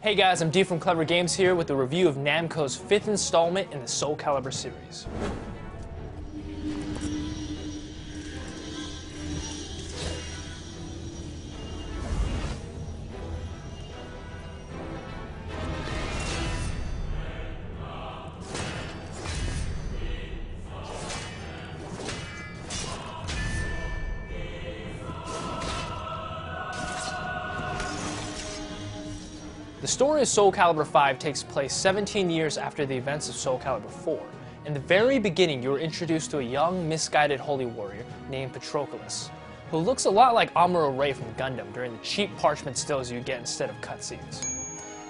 Hey guys, I'm D from Clever Games here with a review of Namco's 5th installment in the Soul Calibur series. The story of Soul Calibur 5 takes place 17 years after the events of Soul Calibur 4. In the very beginning, you are introduced to a young, misguided holy warrior named Patroclus, who looks a lot like Amuro Ray from Gundam during the cheap parchment stills you get instead of cutscenes.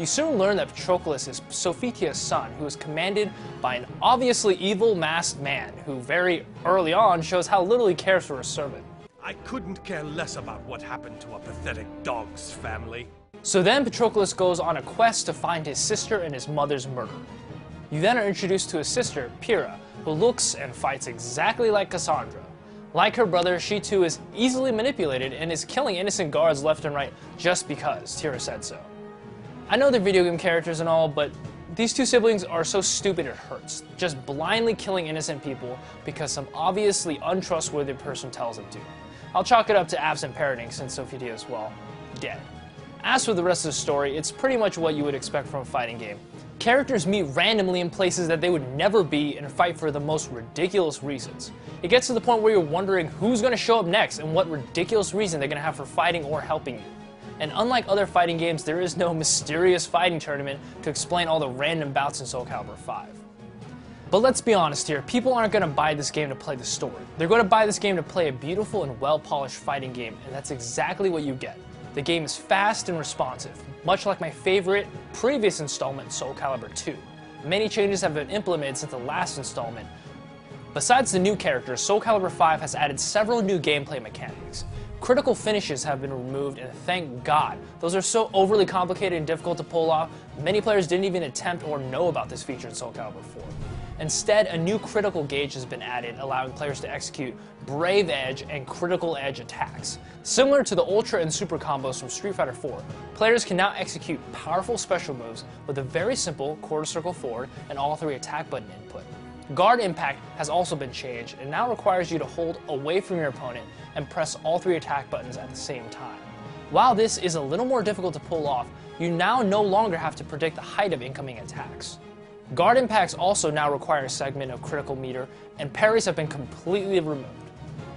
You soon learn that Patroclus is Sophitia's son, who is commanded by an obviously evil masked man, who very early on shows how little he cares for his servant. I couldn't care less about what happened to a pathetic dog's family. So then Patroclus goes on a quest to find his sister and his mother's murderer. You then are introduced to his sister, Pyrrha, who looks and fights exactly like Cassandra. Like her brother, she too is easily manipulated and is killing innocent guards left and right just because Tyra said so. I know they're video game characters and all, but these two siblings are so stupid it hurts, just blindly killing innocent people because some obviously untrustworthy person tells them to. I'll chalk it up to absent parenting since Sophitia is, well, dead. As for the rest of the story, it's pretty much what you would expect from a fighting game. Characters meet randomly in places that they would never be and fight for the most ridiculous reasons. It gets to the point where you're wondering who's going to show up next and what ridiculous reason they're going to have for fighting or helping you. And unlike other fighting games, there is no mysterious fighting tournament to explain all the random bouts in Soul Calibur 5. But let's be honest here, people aren't going to buy this game to play the story. They're going to buy this game to play a beautiful and well-polished fighting game, and that's exactly what you get. The game is fast and responsive, much like my favorite previous installment, Soul Calibur 2. Many changes have been implemented since the last installment. Besides the new characters, Soul Calibur 5 has added several new gameplay mechanics. Critical finishes have been removed, and thank God. Those are so overly complicated and difficult to pull off, many players didn't even attempt or know about this feature in Soul Calibur 4. Instead, a new critical gauge has been added, allowing players to execute Brave Edge and Critical Edge attacks. Similar to the Ultra and Super combos from Street Fighter 4, players can now execute powerful special moves with a very simple quarter circle forward and all 3 attack button input. Guard impact has also been changed and now requires you to hold away from your opponent and press all 3 attack buttons at the same time. While this is a little more difficult to pull off, you now no longer have to predict the height of incoming attacks. Guard impacts also now require a segment of critical meter, and parries have been completely removed.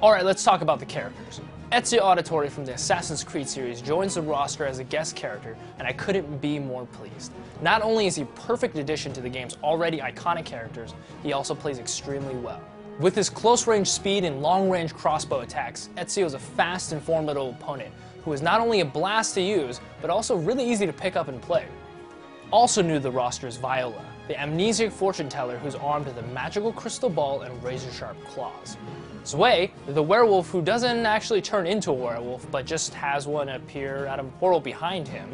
Alright, let's talk about the characters. Ezio Auditore from the Assassin's Creed series joins the roster as a guest character, and I couldn't be more pleased. Not only is he a perfect addition to the game's already iconic characters, he also plays extremely well. With his close-range speed and long-range crossbow attacks, Ezio is a fast and formidable opponent who is not only a blast to use, but also really easy to pick up and play. Also new to the roster is Viola, the amnesiac fortune teller who's armed with a magical crystal ball and razor-sharp claws. Zwei, the werewolf who doesn't actually turn into a werewolf, but just has one appear out of a portal behind him.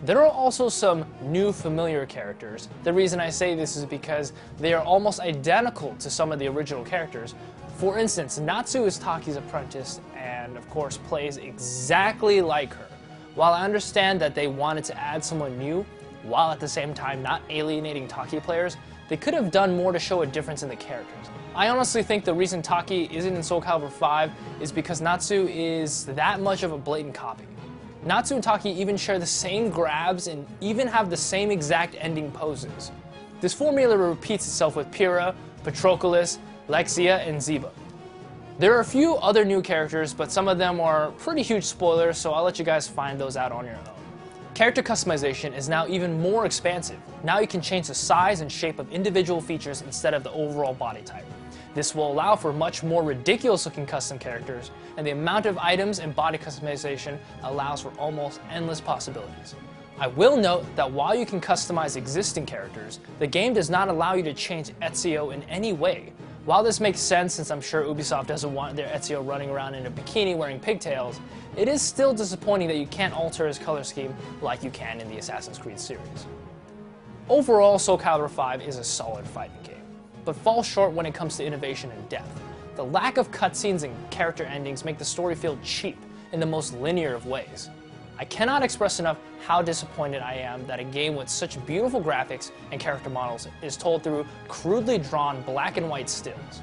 There are also some new familiar characters. The reason I say this is because they are almost identical to some of the original characters. For instance, Natsu is Taki's apprentice and, of course, plays exactly like her. While I understand that they wanted to add someone new, while at the same time not alienating Taki players, they could have done more to show a difference in the characters. I honestly think the reason Taki isn't in Soul Calibur 5 is because Natsu is that much of a blatant copy. Natsu and Taki even share the same grabs and even have the same exact ending poses. This formula repeats itself with Pyrrha, Patroclus, Lexia, and Ziba. There are a few other new characters, but some of them are pretty huge spoilers, so I'll let you guys find those out on your own. Character customization is now even more expansive. Now you can change the size and shape of individual features instead of the overall body type. This will allow for much more ridiculous looking custom characters, and the amount of items and body customization allows for almost endless possibilities. I will note that while you can customize existing characters, the game does not allow you to change Ezio in any way. While this makes sense since I'm sure Ubisoft doesn't want their Ezio running around in a bikini wearing pigtails, it is still disappointing that you can't alter his color scheme like you can in the Assassin's Creed series. Overall, Soul Calibur 5 is a solid fighting game, but falls short when it comes to innovation and depth. The lack of cutscenes and character endings make the story feel cheap in the most linear of ways. I cannot express enough how disappointed I am that a game with such beautiful graphics and character models is told through crudely drawn black and white stills.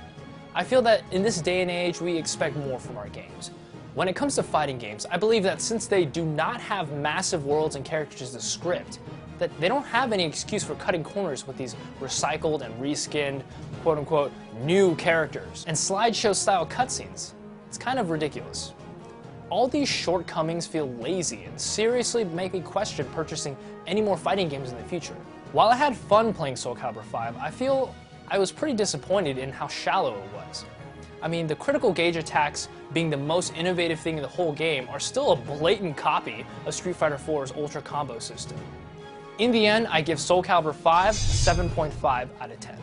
I feel that in this day and age, we expect more from our games. When it comes to fighting games, I believe that since they do not have massive worlds and characters to script, that they don't have any excuse for cutting corners with these recycled and reskinned, quote-unquote, new characters and slideshow-style cutscenes. It's kind of ridiculous. All these shortcomings feel lazy and seriously make me question purchasing any more fighting games in the future. While I had fun playing Soul Calibur 5, I feel I was pretty disappointed in how shallow it was. I mean, the critical gauge attacks being the most innovative thing in the whole game are still a blatant copy of Street Fighter 4's Ultra Combo system. In the end, I give Soul Calibur 5 a 7.5 out of 10.